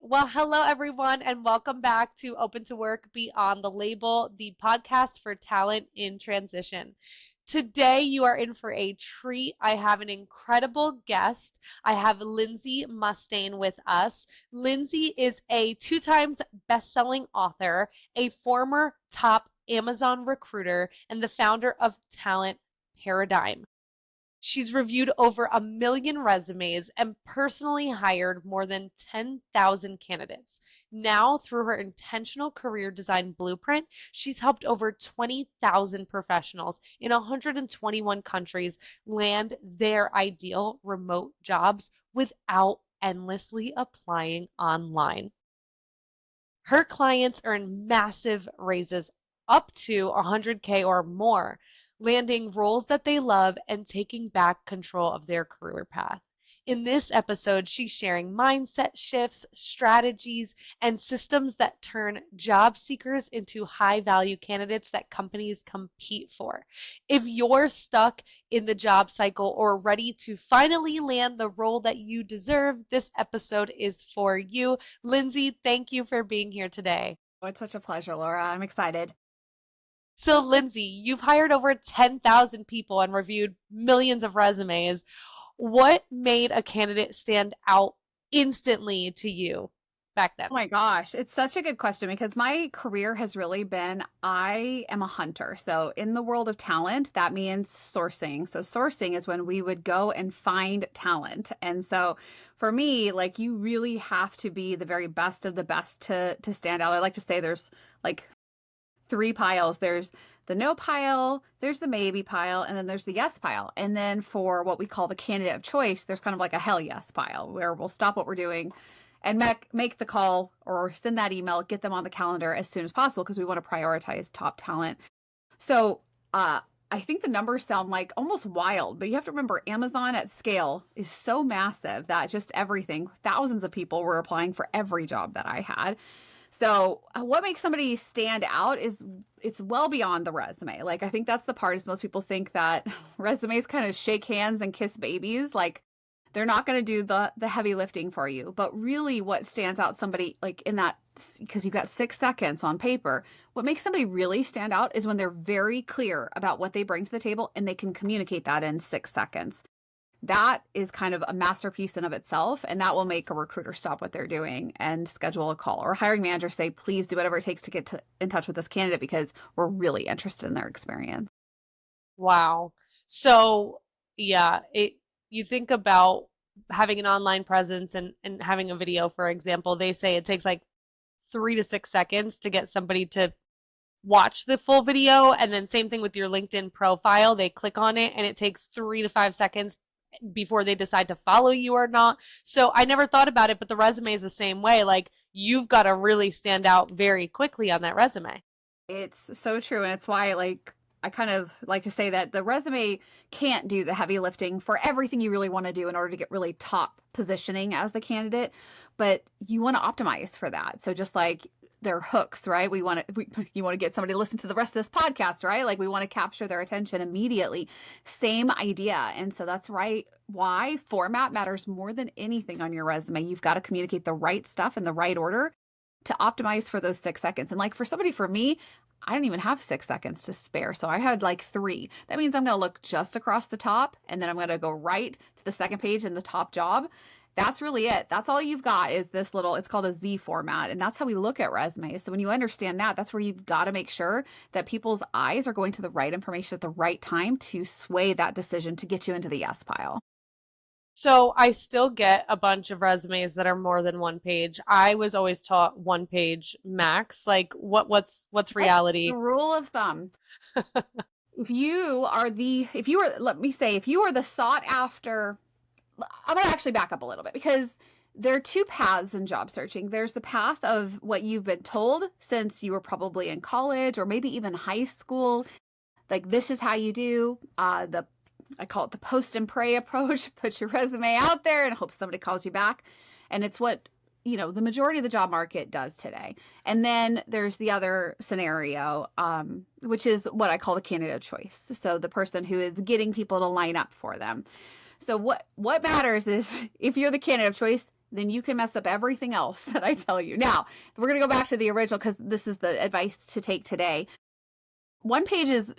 Well, hello everyone, and welcome back to Open to Work Beyond the Label, the podcast for talent in transition. Today, you are in for a treat. I have an incredible guest. I have Lindsay Mustain with us. Lindsay is a 2 times best-selling author, a former top Amazon recruiter, and the founder of Talent Paradigm. She's reviewed over 1 million resumes and personally hired more than 10,000 candidates. Now, through her intentional career design blueprint, she's helped over 20,000 professionals in 121 countries land their ideal remote jobs without endlessly applying online. Her clients earn massive raises up to 100K or more, landing roles that they love and taking back control of their career path. In this episode, she's sharing mindset shifts, strategies, and systems that turn job seekers into high-value candidates that companies compete for. If you're stuck in the job cycle or ready to finally land the role that you deserve, this episode is for you. Lindsay, thank you for being here today. Oh, it's such a pleasure, Laura. I'm excited. So, Lindsay, you've hired over 10,000 people and reviewed millions of resumes. What made a candidate stand out instantly to you back then? Oh my gosh, it's such a good question because my career has really been I am a hunter. So, in the world of talent, that means sourcing. So, sourcing is when we would go and find talent. And so, for me, like you really have to be the very best of the best to stand out. I like to say there's like three piles. There's the no pile, there's the maybe pile, and then there's the yes pile. And then for what we call the candidate of choice, there's kind of like a hell yes pile where we'll stop what we're doing and make the call or send that email, get them on the calendar as soon as possible because we want to prioritize top talent. So I think the numbers sound like almost wild, but you have to remember Amazon at scale is so massive that just everything, thousands of people were applying for every job that I had. So what makes somebody stand out is it's well beyond the resume. Like I think that's the part is most people think that resumes kind of shake hands and kiss babies. Like they're not going to do the heavy lifting for you. But really what stands out somebody like in that because you've got 6 seconds on paper, what makes somebody really stand out is when they're very clear about what they bring to the table and they can communicate that in 6 seconds. That is kind of a masterpiece in of itself, and that will make a recruiter stop what they're doing and schedule a call, or a hiring manager say, please do whatever it takes to get in touch with this candidate because we're really interested in their experience. Wow. So, yeah, you think about having an online presence and having a video, for example, they say it takes like 3 to 6 seconds to get somebody to watch the full video. And then same thing with your LinkedIn profile. They click on it and it takes 3 to 5 seconds before they decide to follow you or not. So I never thought about it, but the resume is the same way. Like you've got to really stand out very quickly on that resume. It's so true, and it's why like I kind of like to say that the resume can't do the heavy lifting for everything you really want to do in order to get really top positioning as the candidate, but you want to optimize for that. So just like their hooks, right? You want to get somebody to listen to the rest of this podcast, right? Like we want to capture their attention immediately. Same idea. And so that's right why format matters more than anything on your resume. You've got to communicate the right stuff in the right order to optimize for those 6 seconds. And like for me, I didn't even have 6 seconds to spare. So I had like three. That means I'm going to look just across the top and then I'm going to go right to the second page in the top job. That's really it. That's all you've got is this little, it's called a Z format. And that's how we look at resumes. So when you understand that, that's where you've got to make sure that people's eyes are going to the right information at the right time to sway that decision to get you into the yes pile. So I still get a bunch of resumes that are more than one page. I was always taught one page max. Like what's That's reality? the rule of thumb. Let me say, if you are the sought after, I'm going to actually back up a little bit because there are two paths in job searching. There's the path of what you've been told since you were probably in college or maybe even high school. Like this is how you do I call it the post and pray approach. Put your resume out there and hope somebody calls you back. And it's what the majority of the job market does today. And then there's the other scenario, which is what I call the candidate of choice. So the person who is getting people to line up for them. So what matters is if you're the candidate of choice, then you can mess up everything else that I tell you. Now, we're going to go back to the original because this is the advice to take today. One page is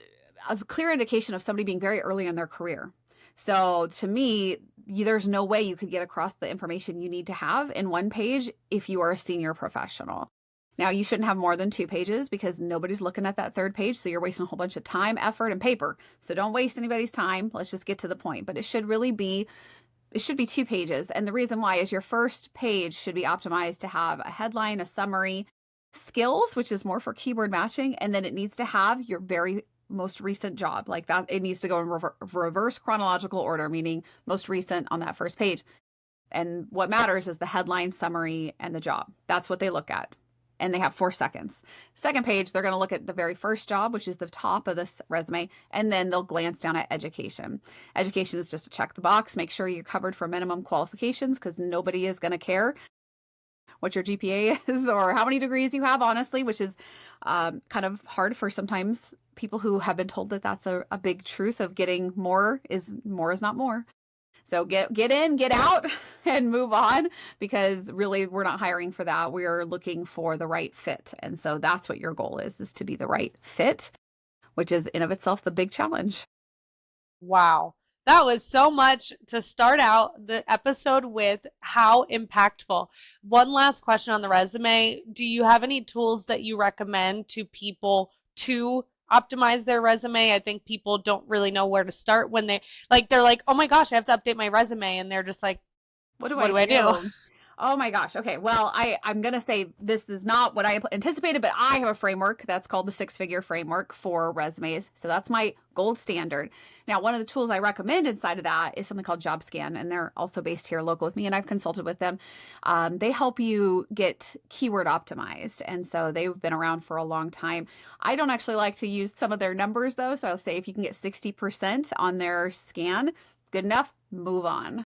a clear indication of somebody being very early in their career. So to me, there's no way you could get across the information you need to have in one page if you are a senior professional. Now, you shouldn't have more than 2 pages because nobody's looking at that third page. So you're wasting a whole bunch of time, effort, and paper. So don't waste anybody's time. Let's just get to the point. But it should be 2 pages. And the reason why is your first page should be optimized to have a headline, a summary, skills, which is more for keyword matching. And then it needs to have your very most recent job like that. It needs to go in reverse chronological order, meaning most recent on that first page. And what matters is the headline, summary, and the job. That's what they look at. And they have 4 seconds. Second page, they're going to look at the very first job, which is the top of this resume, and then they'll glance down at education. Education is just to check the box, make sure you're covered for minimum qualifications because nobody is going to care what your GPA is or how many degrees you have, honestly, which is kind of hard for sometimes people who have been told that that's a big truth of getting more is not more. So get in, get out, and move on because really we're not hiring for that. We're looking for the right fit. And so that's what your goal is to be the right fit, which is in of itself the big challenge. Wow. That was so much to start out the episode with. How impactful. One last question on the resume. Do you have any tools that you recommend to people to optimize their resume? I think people don't really know where to start when they're like, "Oh my gosh, I have to update my resume." And they're just like, What do "What I do I do?" do? Oh my gosh. Okay. Well, I'm going to say this is not what I anticipated, but I have a framework that's called the 6-figure framework for resumes. So that's my gold standard. Now, one of the tools I recommend inside of that is something called JobScan, and they're also based here local with me, and I've consulted with them. They help you get keyword optimized. And so they've been around for a long time. I don't actually like to use some of their numbers though. So I'll say if you can get 60% on their scan, good enough, move on.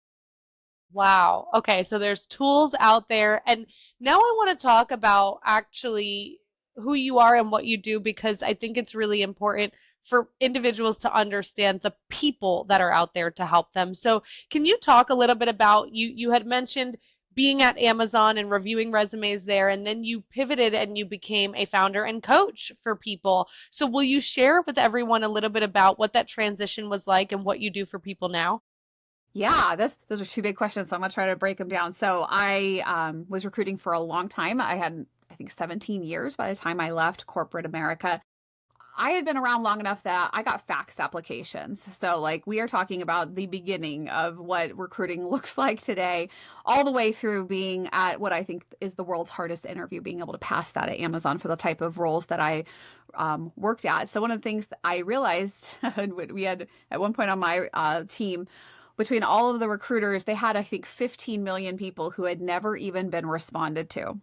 Wow. Okay, so there's tools out there. And now I want to talk about actually who you are and what you do because I think it's really important for individuals to understand the people that are out there to help them. So, can you talk a little bit about you had mentioned being at Amazon and reviewing resumes there, and then you pivoted and you became a founder and coach for people. So, will you share with everyone a little bit about what that transition was like and what you do for people now? Yeah, those are 2 big questions. So I'm gonna try to break them down. So I was recruiting for a long time. I had, I think, 17 years by the time I left corporate America. I had been around long enough that I got faxed applications. So, like, we are talking about the beginning of what recruiting looks like today, all the way through being at what I think is the world's hardest interview, being able to pass that at Amazon for the type of roles that I worked at. So, one of the things that I realized, we had at one point on my team, between all of the recruiters, they had, I think, 15 million people who had never even been responded to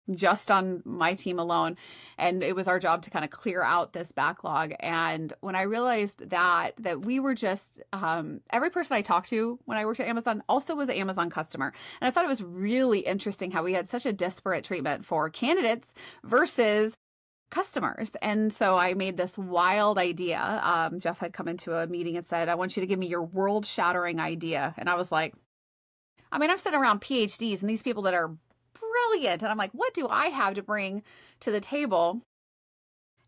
just on my team alone. And it was our job to kind of clear out this backlog. And when I realized that we were just every person I talked to when I worked at Amazon also was an Amazon customer. And I thought it was really interesting how we had such a disparate treatment for candidates versus customers. And so I made this wild idea. Jeff had come into a meeting and said, I want you to give me your world shattering idea. And I was like, I mean, I'm sitting around PhDs and these people that are brilliant. And I'm like, what do I have to bring to the table?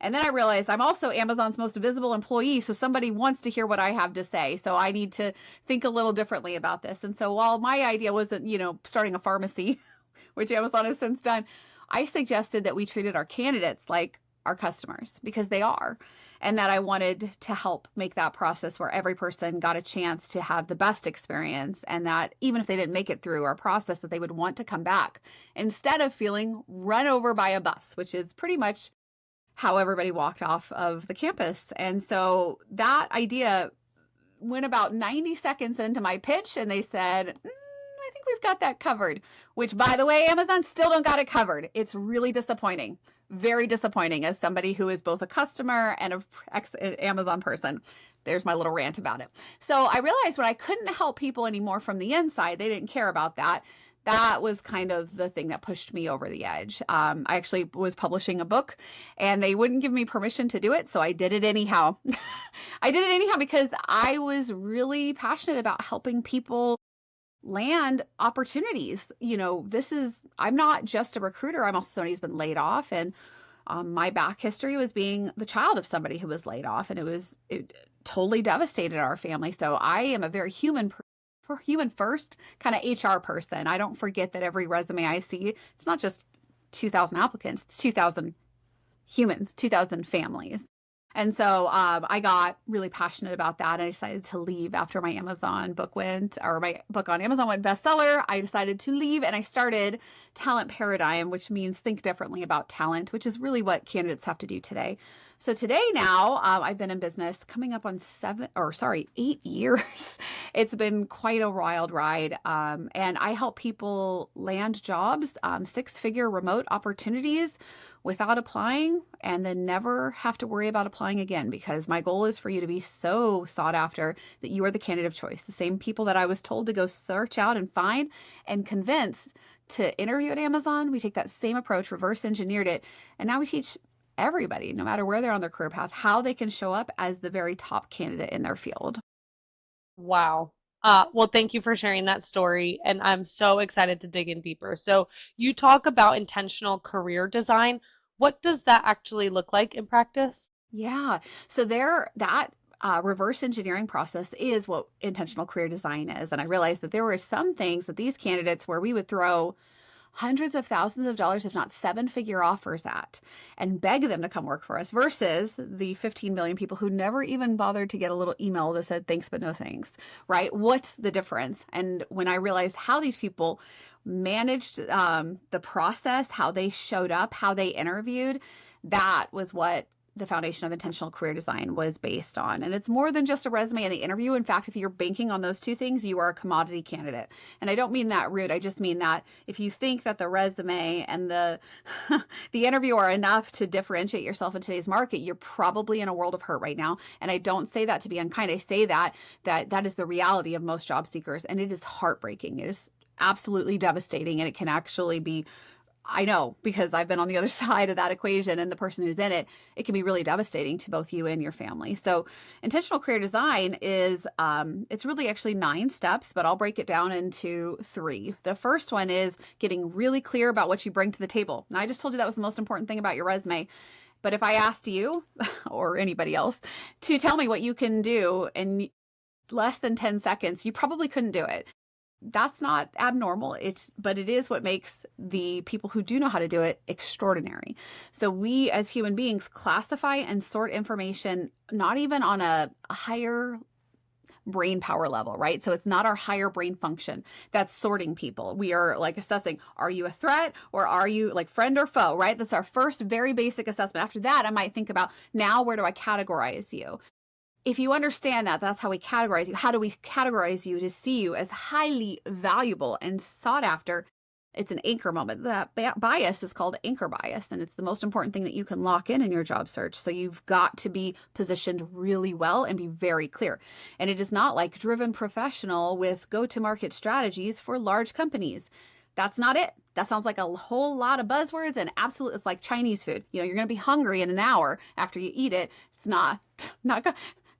And then I realized I'm also Amazon's most visible employee. So somebody wants to hear what I have to say. So I need to think a little differently about this. And so while my idea wasn't, starting a pharmacy, which Amazon has since done, I suggested that we treated our candidates like our customers because they are. And that I wanted to help make that process where every person got a chance to have the best experience and that even if they didn't make it through our process, that they would want to come back instead of feeling run over by a bus, which is pretty much how everybody walked off of the campus. And so that idea went about 90 seconds into my pitch and they said, I think we've got that covered, which by the way, Amazon still don't got it covered. It's really disappointing, very disappointing as somebody who is both a customer and an Amazon person. There's my little rant about it. So I realized when I couldn't help people anymore from the inside, they didn't care about that. That was kind of the thing that pushed me over the edge. I actually was publishing a book and they wouldn't give me permission to do it. So I did it anyhow. I did it anyhow because I was really passionate about helping people land opportunities. I'm not just a recruiter, I'm also somebody who's been laid off. And my back history was being the child of somebody who was laid off, and it totally devastated our family. So I am a very human first kind of HR person. I don't forget that every resume I see, it's not just 2,000 applicants, it's 2,000 humans, 2,000 families. And so I got really passionate about that. I decided to leave after my my book on Amazon went bestseller. I decided to leave and I started Talent Paradigm, which means think differently about talent, which is really what candidates have to do today. So today now, I've been in business coming up on 8 years. It's been quite a wild ride. And I help people land jobs, six-figure remote opportunities without applying and then never have to worry about applying again, because my goal is for you to be so sought after that you are the candidate of choice. The same people that I was told to go search out and find and convince to interview at Amazon, we take that same approach, reverse engineered it, and now we teach everybody, no matter where they're on their career path, how they can show up as the very top candidate in their field. Wow. Well, thank you for sharing that story, and I'm so excited to dig in deeper. So, you talk about intentional career design. What does that actually look like in practice? Yeah. So that reverse engineering process is what intentional career design is. And I realized that there were some things that these candidates where we would throw hundreds of thousands of dollars, if not seven-figure offers at, and beg them to come work for us versus the 15 million people who never even bothered to get a little email that said thanks but no thanks, right? What's the difference? And when I realized how these people managed the process, how they showed up, how they interviewed, that was what the foundation of intentional career design was based on. And it's more than just a resume and the interview. In fact, if you're banking on those two things, you are a commodity candidate. And I don't mean that rude. I just mean that if you think that the resume and the the interview are enough to differentiate yourself in today's market, you're probably in a world of hurt right now. And I don't say that to be unkind. I say that is the reality of most job seekers, and it is heartbreaking. It is absolutely devastating, and it can actually be, I know, because I've been on the other side of that equation and the person who's in it, it can be really devastating to both you and your family. So intentional career design is, it's really actually 9 steps, but I'll break it down into 3. The first one is getting really clear about what you bring to the table. Now, I just told you that was the most important thing about your resume. But if I asked you or anybody else to tell me what you can do in less than 10 seconds, you probably couldn't do it. That's not abnormal. But it is what makes the people who do know how to do it extraordinary. So we as human beings classify and sort information not even on a higher brain power level, right? So it's not our higher brain function that's sorting people. We are like assessing, are you a threat or are you like friend or foe, right? That's our first very basic assessment. After that, I might think about, now where do I categorize you? If you understand that, that's how we categorize you. How do we categorize you to see you as highly valuable and sought after? It's an anchor moment. That bias is called anchor bias, and it's the most important thing that you can lock in your job search. So you've got to be positioned really well and be very clear. And it is not like driven professional with go-to-market strategies for large companies. That's not it. That sounds like a whole lot of buzzwords, and absolutely, it's like Chinese food. You're going to be hungry in an hour after you eat it. It's not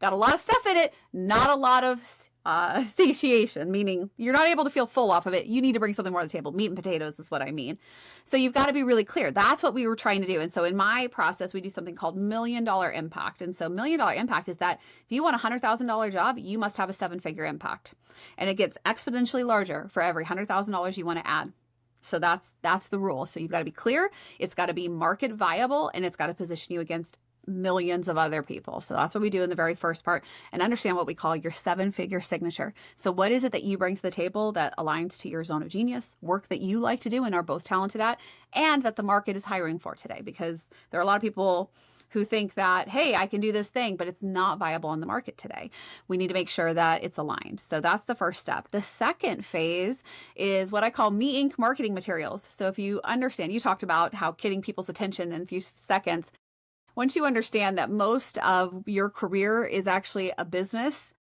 got a lot of stuff in it, not a lot of satiation, meaning you're not able to feel full off of it. You need to bring something more to the table. Meat and potatoes is what I mean. So you've got to be really clear. That's what we were trying to do. And so in my process, we do something called $1 million impact. And so $1 million impact is that if you want a $100,000 job, you must have a 7-figure impact. And it gets exponentially larger for every $100,000 you want to add. So that's the rule. So you've got to be clear. It's got to be market viable, and it's got to position you against millions of other people. So that's what we do in the very first part, and understand what we call your 7-figure signature. So what is it that you bring to the table that aligns to your zone of genius, work that you like to do and are both talented at, and that the market is hiring for today? Because there are a lot of people who think that, hey, I can do this thing, but it's not viable in the market today. We need to make sure that it's aligned. So that's the first step. The second phase is what I call Me Inc. marketing materials. So if you understand, you talked about how getting people's attention in a few seconds. Once you understand that most of your career is actually a business,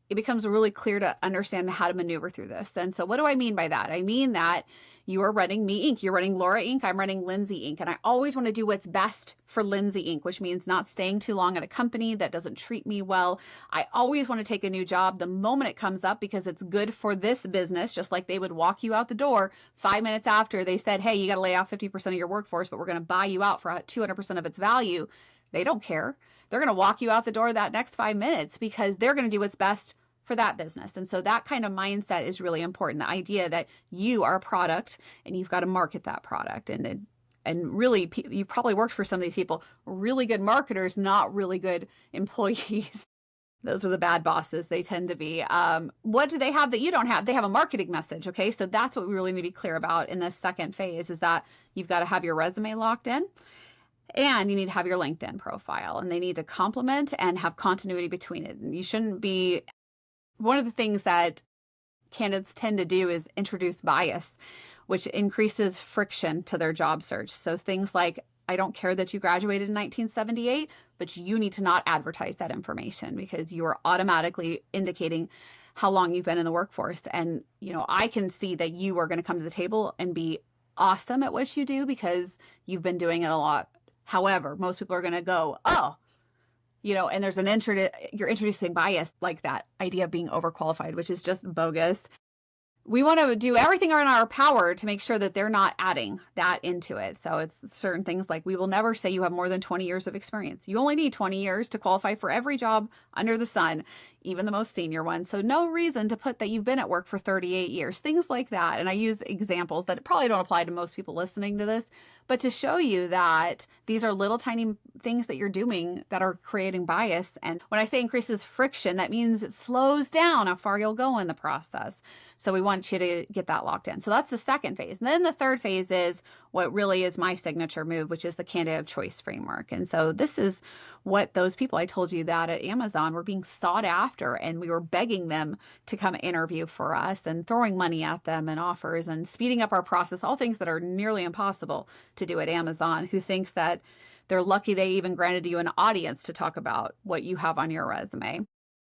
it becomes really clear to understand how to maneuver through this. And so what do I mean by that? I mean that You are running Me Inc. You're running Laura Inc. I'm running Lindsay Inc. And I always want to do what's best for Lindsay Inc., which means not staying too long at a company that doesn't treat me well. I always want to take a new job the moment it comes up because it's good for this business, just like they would walk you out the door 5 minutes after they said, hey, you got to lay off 50% of your workforce, but we're going to buy you out for 200% of its value. They don't care. They're going to walk you out the door that next 5 minutes because they're going to do what's best for that business. And so that kind of mindset is really important. The idea that you are a product and you've got to market that product. And really, you probably worked for some of these people, really good marketers, not really good employees. Those are the bad bosses. They tend to be. What do they have that you don't have? They have a marketing message. Okay. So that's what we really need to be clear about in this second phase, is that you've got to have your resume locked in. And you need to have your LinkedIn profile, and they need to complement and have continuity between it. And you shouldn't be, one of the things that candidates tend to do is introduce bias, which increases friction to their job search. So things like, I don't care that you graduated in 1978, but you need to not advertise that information because you are automatically indicating how long you've been in the workforce. And, I can see that you are going to come to the table and be awesome at what you do because you've been doing it a lot. However, most people are going to go, oh, and there's you're introducing bias, like that idea of being overqualified, which is just bogus. We want to do everything in our power to make sure that they're not adding that into it. So it's certain things like, we will never say you have more than 20 years of experience. You only need 20 years to qualify for every job under the sun, even the most senior ones. So no reason to put that you've been at work for 38 years, things like that. And I use examples that probably don't apply to most people listening to this, but to show you that these are little tiny things that you're doing that are creating bias. And when I say increases friction, that means it slows down how far you'll go in the process. So we want you to get that locked in. So that's the second phase. And then the third phase is what really is my signature move, which is the candidate of choice framework. And so this is what those people I told you that at Amazon were being sought after, and we were begging them to come interview for us and throwing money at them and offers and speeding up our process, all things that are nearly impossible to do at Amazon, who thinks that they're lucky they even granted you an audience to talk about what you have on your resume.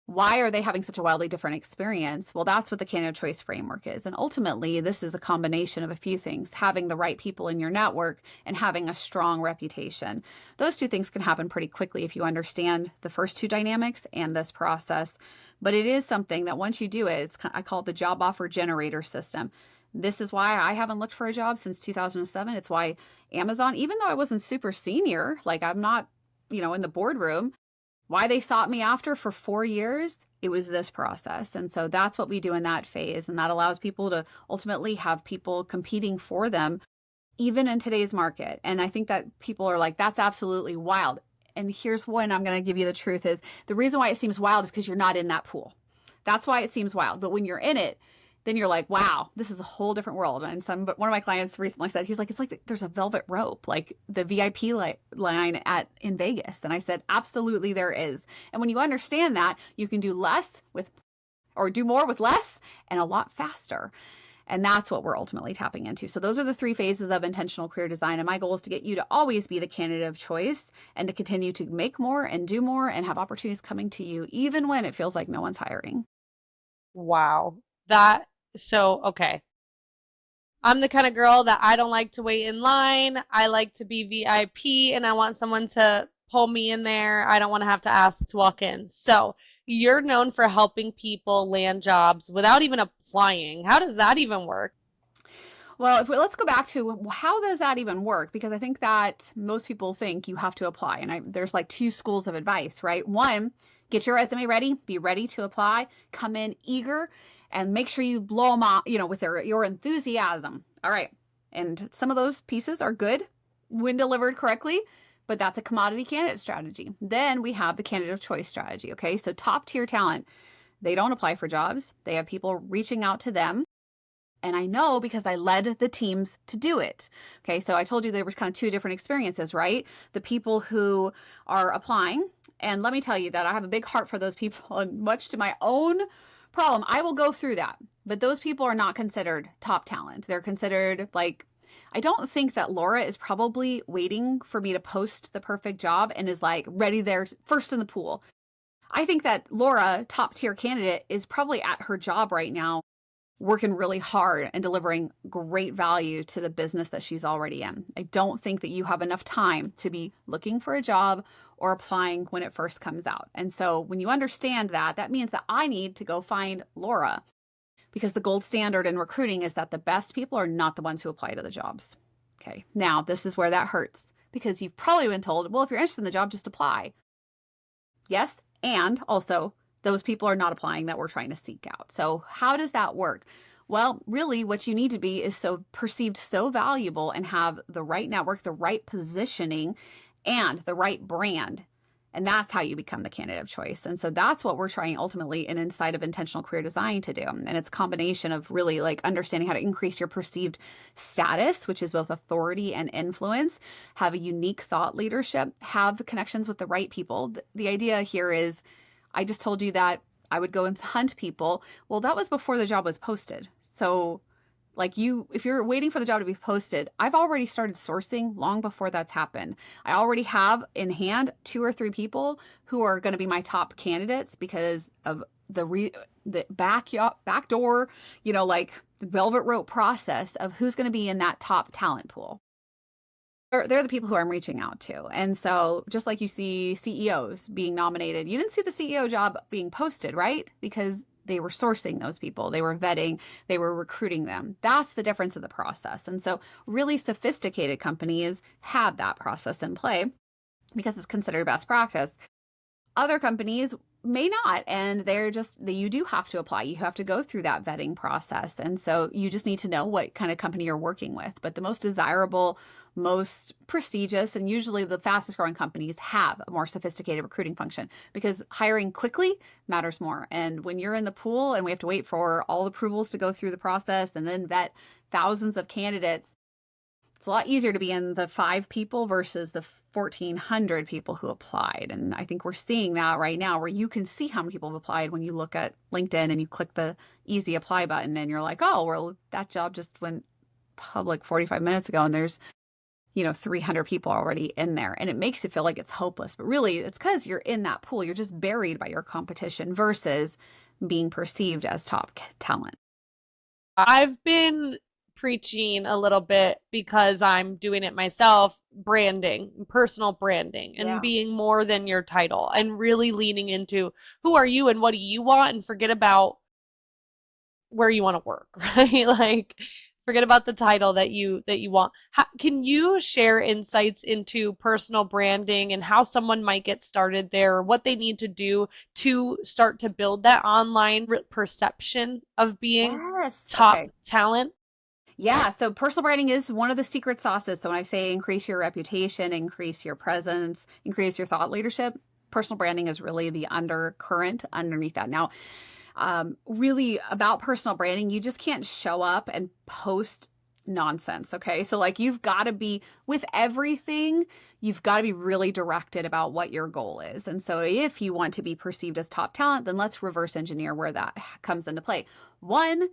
Why are they having such a wildly different experience? Well, that's what the candidate choice framework is. And ultimately, this is a combination of a few things: having the right people in your network and having a strong reputation. Those two things can happen pretty quickly if you understand the first two dynamics and this process. But it is something that once you do it, I call it the job offer generator system. This is why I haven't looked for a job since 2007. It's why Amazon, even though I wasn't super senior, like I'm not, in the boardroom, why they sought me after for 4 years, it was this process. And so that's what we do in that phase. And that allows people to ultimately have people competing for them, even in today's market. And I think that people are like, that's absolutely wild. And here's when I'm going to give you the truth is the reason why it seems wild is because you're not in that pool. That's why it seems wild. But when you're in it, then you're like, wow, this is a whole different world. And one of my clients recently said, he's like, it's like there's a velvet rope, like the VIP line in Vegas. And I said, absolutely there is. And when you understand that, you can do do more with less and a lot faster. And that's what we're ultimately tapping into. So those are the three phases of intentional career design. And my goal is to get you to always be the candidate of choice and to continue to make more and do more and have opportunities coming to you, even when it feels like no one's hiring. Wow. Okay. I'm the kind of girl that I don't like to wait in line. I like to be VIP and I want someone to pull me in there. I don't want to have to ask to walk in. So you're known for helping people land jobs without even applying. How does that even work? Well, let's go back to how does that even work? Because I think that most people think you have to apply. And there's like two schools of advice, right? One, get your resume ready, be ready to apply, come in eager, and make sure you blow them out, with your enthusiasm. All right. And some of those pieces are good when delivered correctly, but that's a commodity candidate strategy. Then we have the candidate of choice strategy. Okay. So top tier talent, they don't apply for jobs. They have people reaching out to them. And I know because I led the teams to do it. Okay. So I told you there was kind of two different experiences, right? The people who are applying. And let me tell you that I have a big heart for those people, and much to my own problem, I will go through that. But those people are not considered top talent. They're considered I don't think that Laura is probably waiting for me to post the perfect job and is like ready there first in the pool. I think that Laura, top tier candidate, is probably at her job right now working really hard and delivering great value to the business that she's already in. I don't think that you have enough time to be looking for a job or applying when it first comes out. And so when you understand that, that means that I need to go find Laura, because the gold standard in recruiting is that the best people are not the ones who apply to the jobs. Okay, now this is where that hurts, because you've probably been told, well, if you're interested in the job, just apply. Yes, and also those people are not applying that we're trying to seek out. So how does that work? Well, really what you need to be is so perceived so valuable and have the right network, the right positioning, and the right brand. And that's how you become the candidate of choice. And so that's what we're trying ultimately in inside of intentional career design to do. And it's a combination of really like understanding how to increase your perceived status, which is both authority and influence, have a unique thought leadership, have the connections with the right people. The idea here is, I just told you that I would go and hunt people. Well, that was before the job was posted. So like if you're waiting for the job to be posted, I've already started sourcing long before that's happened. I already have in hand 2 or 3 people who are going to be my top candidates because of the back door, like the velvet rope process of who's going to be in that top talent pool. They're the people who I'm reaching out to. And so just like you see CEOs being nominated, you didn't see the CEO job being posted, right? Because they were sourcing those people, they were vetting, they were recruiting them. That's the difference of the process. And so really sophisticated companies have that process in play because it's considered best practice. Other companies may not, and you do have to apply. You have to go through that vetting process. And so you just need to know what kind of company you're working with. But the most desirable, most prestigious, and usually the fastest growing companies have a more sophisticated recruiting function, because hiring quickly matters more. And when you're in the pool and we have to wait for all approvals to go through the process and then vet thousands of candidates, it's a lot easier to be in the 5 people versus the 1,400 people who applied. And I think we're seeing that right now, where you can see how many people have applied when you look at LinkedIn and you click the easy apply button and you're like, oh, well, that job just went public 45 minutes ago and there's 300 people already in there. And it makes it feel like it's hopeless. But really, it's because you're in that pool. You're just buried by your competition versus being perceived as top talent. I've been preaching a little bit because I'm doing it myself, branding, personal branding, and Yeah. being more than your title, and really leaning into who are you and what do you want, and forget about where you want to work, right? Like forget about the title that you want. Can you share insights into personal branding and how someone might get started there, or what they need to do to start to build that online perception of being Yes. top Okay. talent? Yeah, so personal branding is one of the secret sauces. So when I say increase your reputation, increase your presence, increase your thought leadership, personal branding is really the undercurrent underneath that. Now, really about personal branding, you just can't show up and post nonsense. Okay. So like you've got to be with everything, you've got to be really directed about what your goal is. And so if you want to be perceived as top talent, then let's reverse engineer where that comes into play. One,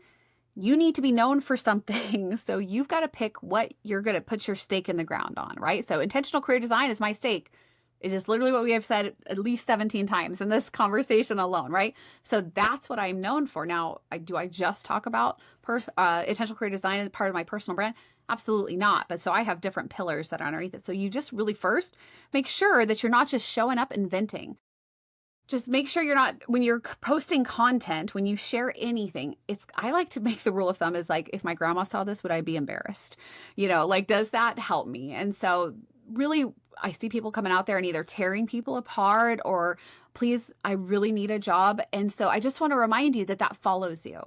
you need to be known for something. So you've got to pick what you're going to put your stake in the ground on, right? So intentional career design is my stake. It is literally what we have said at least 17 times in this conversation alone, right? So that's what I'm known for. Now, do I just talk about intentional career design as part of my personal brand? Absolutely not. But so I have different pillars that are underneath it. So you just really first make sure that you're not just showing up inventing. Just make sure you're not, when you're posting content, when you share anything, I like to make the rule of thumb is like, if my grandma saw this, would I be embarrassed? Like, does that help me? And so really, I see people coming out there and either tearing people apart or, please, I really need a job. And so I just want to remind you that that follows you.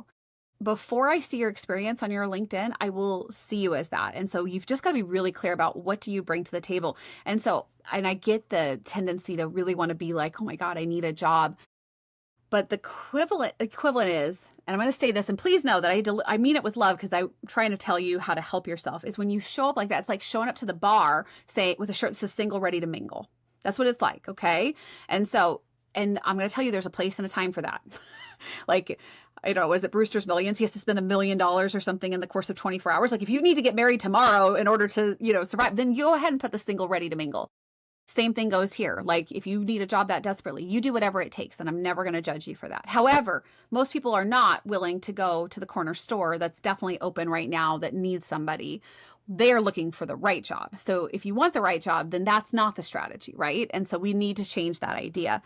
Before I see your experience on your LinkedIn, I will see you as that. And so you've just got to be really clear about what do you bring to the table. And I get the tendency to really want to be like, oh my God, I need a job. But the equivalent is, and I'm going to say this, and please know that I mean it with love because I'm trying to tell you how to help yourself, is when you show up like that, it's like showing up to the bar, say, with a shirt that says single, ready to mingle. That's what it's like, okay? And I'm going to tell you there's a place and a time for that. Like, I don't know, was it Brewster's Millions? He has to spend $1 million or something in the course of 24 hours. Like if you need to get married tomorrow in order to, survive, then you go ahead and put the single ready to mingle. Same thing goes here. Like if you need a job that desperately, you do whatever it takes, and I'm never going to judge you for that. However, most people are not willing to go to the corner store that's definitely open right now that needs somebody. They're looking for the right job. So if you want the right job, then that's not the strategy, right? And so we need to change that idea.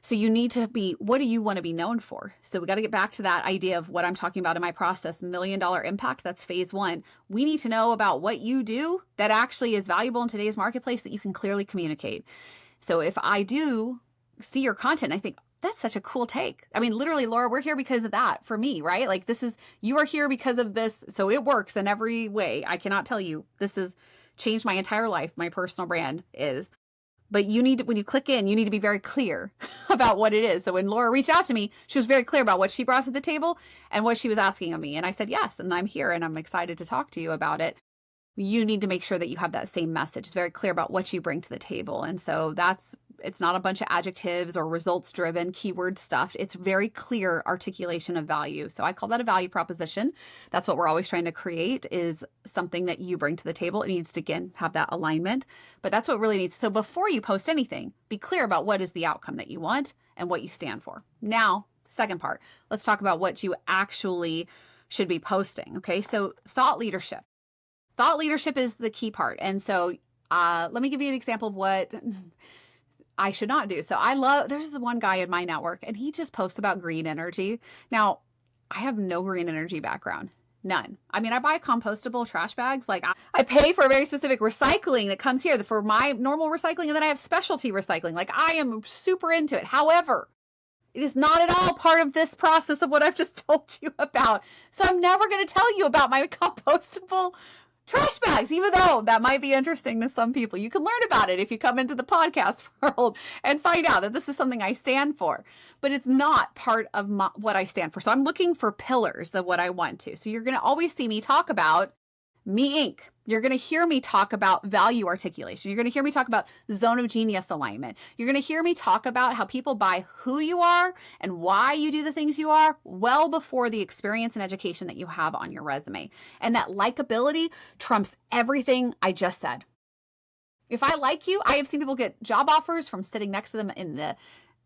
So you need to be, what do you want to be known for? So we got to get back to that idea of what I'm talking about in my process, $1 million impact. That's phase one. We need to know about what you do that actually is valuable in today's marketplace that you can clearly communicate. So if I do see your content, I think that's such a cool take. I mean, literally, Laura, we're here because of that for me, right? Like this is, you are here because of this. So it works in every way. I cannot tell you, this has changed my entire life. My personal brand is. But you need to, when you click in, you need to be very clear about what it is. So when Laura reached out to me, she was very clear about what she brought to the table and what she was asking of me. And I said, yes, and I'm here and I'm excited to talk to you about it. You need to make sure that you have that same message. It's very clear about what you bring to the table. And so it's not a bunch of adjectives or results driven keyword stuff. It's very clear articulation of value. So I call that a value proposition. That's what we're always trying to create, is something that you bring to the table. It needs to, again, have that alignment, but that's what really needs. So before you post anything, be clear about what is the outcome that you want and what you stand for. Now, second part, let's talk about what you actually should be posting. Okay. So thought leadership. Thought leadership is the key part. And so let me give you an example of what I should not do. So there's one guy in my network and he just posts about green energy. Now, I have no green energy background. None. I mean, I buy compostable trash bags. Like I pay for a very specific recycling that comes here for my normal recycling. And then I have specialty recycling. Like I am super into it. However, it is not at all part of this process of what I've just told you about. So I'm never going to tell you about my compostable trash bags, even though that might be interesting to some people. You can learn about it if you come into the podcast world and find out that this is something I stand for, but it's not part of what I stand for. So I'm looking for pillars of what I want to. So you're going to always see me talk about Me Inc. You're going to hear me talk about value articulation. You're going to hear me talk about zone of genius alignment. You're going to hear me talk about how people buy who you are and why you do the things you are well before the experience and education that you have on your resume. And that likability trumps everything I just said. If I like you, I have seen people get job offers from sitting next to them in the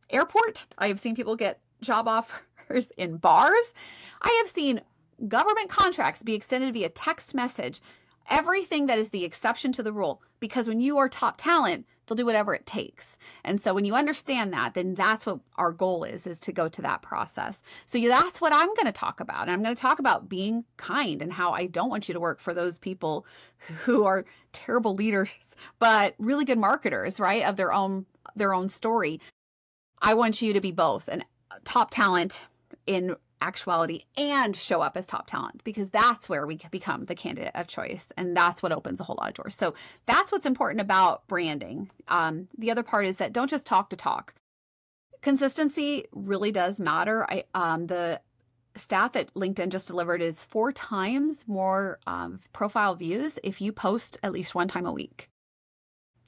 airport. I have seen people get job offers in bars. I have seen government contracts be extended via text message. Everything that is the exception to the rule, because when you are top talent, they'll do whatever it takes. And so when you understand that, then that's what our goal is to go to that process. So that's what I'm going to talk about. And I'm going to talk about being kind and how I don't want you to work for those people who are terrible leaders, but really good marketers, right? Of their own story. I want you to be both an top talent in actuality and show up as top talent, because that's where we become the candidate of choice. And that's what opens a whole lot of doors. So that's what's important about branding. The other part is that don't just talk to talk. Consistency really does matter. The stat that LinkedIn just delivered is 4 times more profile views if you post at least 1 time a week.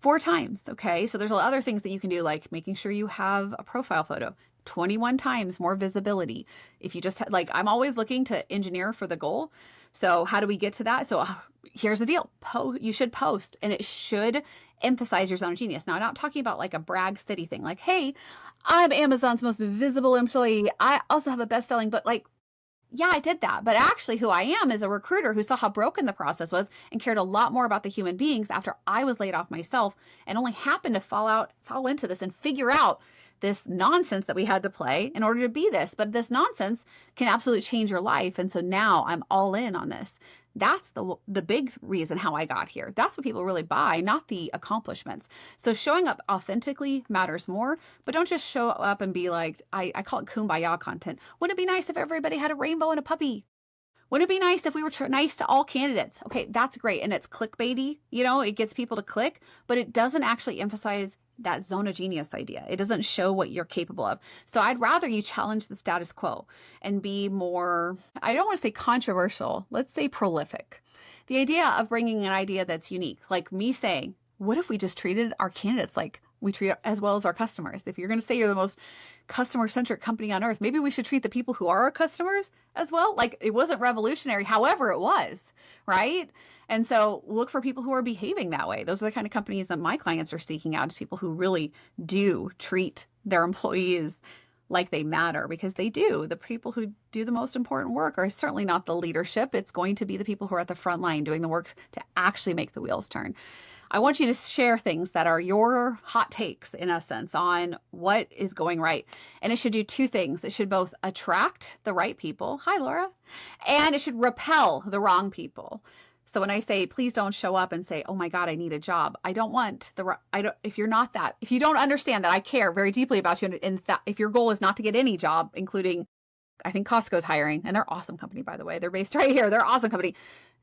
4 times. Okay. So there's other things that you can do, like making sure you have a profile photo. 21 times more visibility. If you just I'm always looking to engineer for the goal. So how do we get to that? So here's the deal. You should post, and it should emphasize your zone of genius. Now, I'm not talking about like a brag city thing. Like, hey, I'm Amazon's most visible employee. I also have a best-selling book. Like, yeah, I did that. But actually who I am is a recruiter who saw how broken the process was and cared a lot more about the human beings after I was laid off myself, and only happened to fall into this and figure out this nonsense that we had to play in order to be this. But this nonsense can absolutely change your life. And so now I'm all in on this. That's the big reason how I got here. That's what people really buy, not the accomplishments. So showing up authentically matters more, but don't just show up and be like, I call it kumbaya content. Wouldn't it be nice if everybody had a rainbow and a puppy? Wouldn't it be nice if we were nice to all candidates? Okay, that's great. And it's clickbaity, it gets people to click, but it doesn't actually emphasize that zone of genius idea. It doesn't show what you're capable of. So I'd rather you challenge the status quo and be more, I don't want to say controversial, let's say prolific. The idea of bringing an idea that's unique, like me saying, what if we just treated our candidates like we treat as well as our customers. If you're going to say you're the most customer-centric company on earth, maybe we should treat the people who are our customers as well. Like, it wasn't revolutionary, however it was, right? And so look for people who are behaving that way. Those are the kind of companies that my clients are seeking out, is people who really do treat their employees like they matter, because they do. The people who do the most important work are certainly not the leadership. It's going to be the people who are at the front line doing the work to actually make the wheels turn. I want you to share things that are your hot takes, in essence, on what is going right. And it should do two things. It should both attract the right people. Hi, Laura. And it should repel the wrong people. So when I say, please don't show up and say, oh my God, I need a job. I don't want if you're not that, if you don't understand that I care very deeply about you, and that if your goal is not to get any job, including, I think Costco's hiring, and they're an awesome company, by the way. They're based right here. They're an awesome company.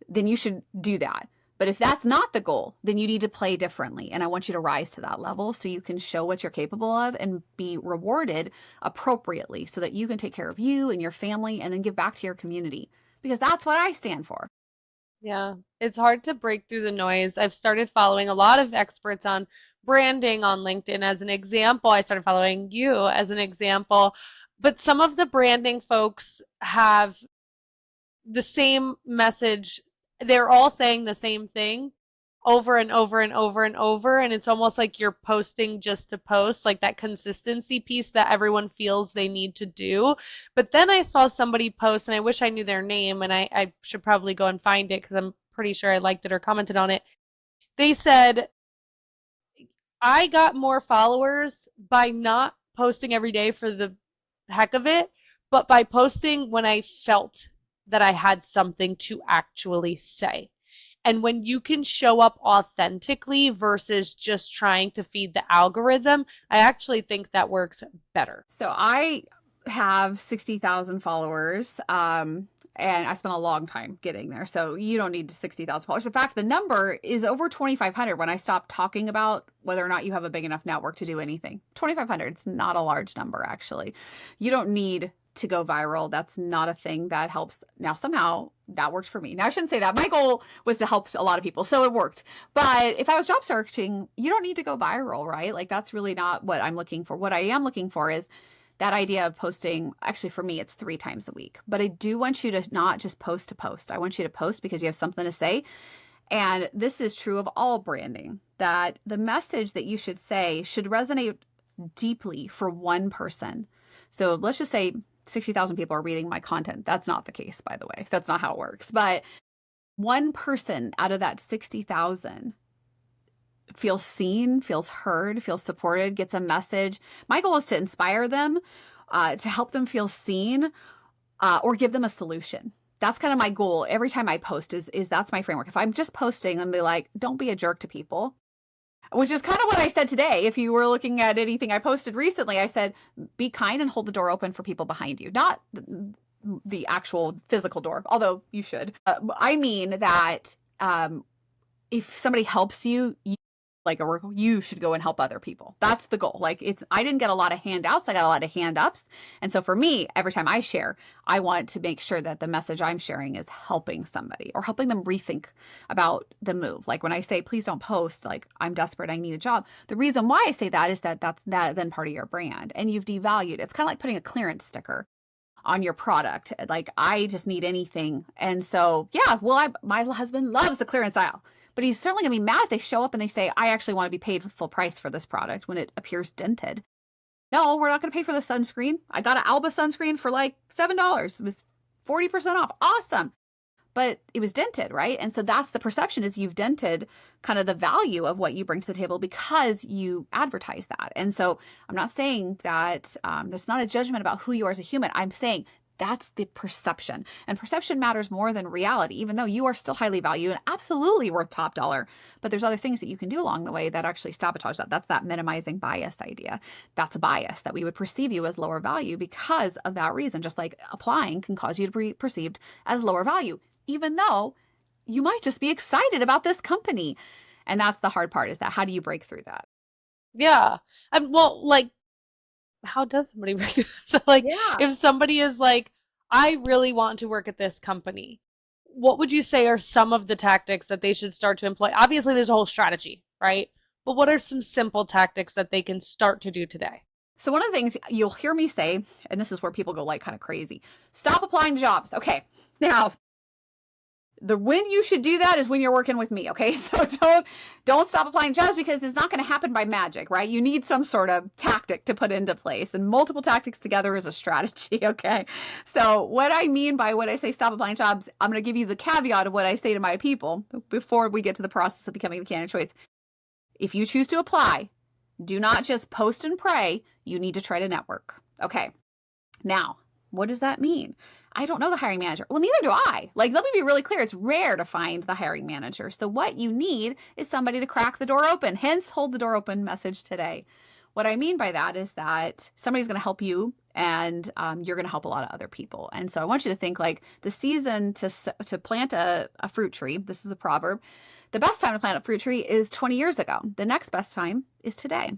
Then you should do that. But if that's not the goal, then you need to play differently. And I want you to rise to that level so you can show what you're capable of and be rewarded appropriately, so that you can take care of you and your family and then give back to your community, because that's what I stand for. Yeah, it's hard to break through the noise. I've started following a lot of experts on branding on LinkedIn as an example. I started following you as an example. But some of the branding folks have the same message. They're all saying the same thing over and over and over and over. And it's almost like you're posting just to post, like that consistency piece that everyone feels they need to do. But then I saw somebody post, and I wish I knew their name, and I should probably go and find it because I'm pretty sure I liked it or commented on it. They said, I got more followers by not posting every day for the heck of it, but by posting when I felt that I had something to actually say. And when you can show up authentically versus just trying to feed the algorithm, I actually think that works better. So I have 60,000 followers. And I spent a long time getting there. So you don't need 60,000 followers. In fact, the number is over 2,500 when I stopped talking about whether or not you have a big enough network to do anything. 2,500, it's not a large number, actually. You don't need to go viral. That's not a thing that helps. Now, somehow that worked for me. Now, I shouldn't say that. My goal was to help a lot of people, so it worked. But if I was job searching, you don't need to go viral, right? Like, that's really not what I'm looking for. What I am looking for is that idea of posting. Actually, for me, it's 3 times a week. But I do want you to not just post to post. I want you to post because you have something to say. And this is true of all branding, that the message that you should say should resonate deeply for one person. So let's just say 60,000 people are reading my content. That's not the case, by the way. That's not how it works. But one person out of that 60,000 feels seen, feels heard, feels supported, gets a message. My goal is to inspire them, to help them feel seen, or give them a solution. That's kind of my goal every time I post, is that's my framework. If I'm just posting and be like, don't be a jerk to people, which is kind of what I said today. If you were looking at anything I posted recently, I said, be kind and hold the door open for people behind you, not the actual physical door, although you should. I mean that if somebody helps you, you should go and help other people. That's the goal. I didn't get a lot of handouts. I got a lot of hand ups. And so for me, every time I share, I want to make sure that the message I'm sharing is helping somebody or helping them rethink about the move. Like when I say, please don't post, like, I'm desperate, I need a job. The reason why I say that is that's then part of your brand, and you've devalued. It's kind of like putting a clearance sticker on your product. Like, I just need anything. And so, yeah, well, my husband loves the clearance aisle. But he's certainly going to be mad if they show up and they say, I actually want to be paid full price for this product when it appears dented. No, we're not going to pay for the sunscreen. I got an Alba sunscreen for like $7. It was 40% off. Awesome. But it was dented, right? And so that's the perception, is you've dented kind of the value of what you bring to the table because you advertise that. And so I'm not saying that there's not a judgment about who you are as a human. I'm saying that's the perception. And perception matters more than reality, even though you are still highly valued and absolutely worth top dollar. But there's other things that you can do along the way that actually sabotage that. That's that minimizing bias idea. That's a bias, that we would perceive you as lower value because of that reason. Just like applying can cause you to be perceived as lower value, even though you might just be excited about this company. And that's the hard part, is that how do you break through that? Yeah. Well, like, how does somebody break through that? So, like, Yeah. if somebody is like, I really want to work at this company, what would you say are some of the tactics that they should start to employ? Obviously, there's a whole strategy, right? but what are some simple tactics that they can start to do today? So one of the things you'll hear me say, and this is where people go like kind of crazy, stop applying to jobs. Okay. Now, the when you should do that is when you're working with me, okay? So don't stop applying jobs because it's not going to happen by magic, right? You need some sort of tactic to put into place, and multiple tactics together is a strategy, okay? So what I mean by when I say stop applying jobs, I'm going to give you the caveat of what I say to my people before we get to the process of becoming the candidate choice. If you choose to apply, do not just post and pray. You need to try to network. Okay. Now, what does that mean? I don't know the hiring manager. Well, neither do I. Like, let me be really clear. It's rare to find the hiring manager. So what you need is somebody to crack the door open. Hence, hold the door open message today. What I mean by that is that somebody's going to help you and you're going to help a lot of other people. And so I want you to think like the season to plant a fruit tree. This is a proverb. The best time to plant a fruit tree is 20 years ago. The next best time is today.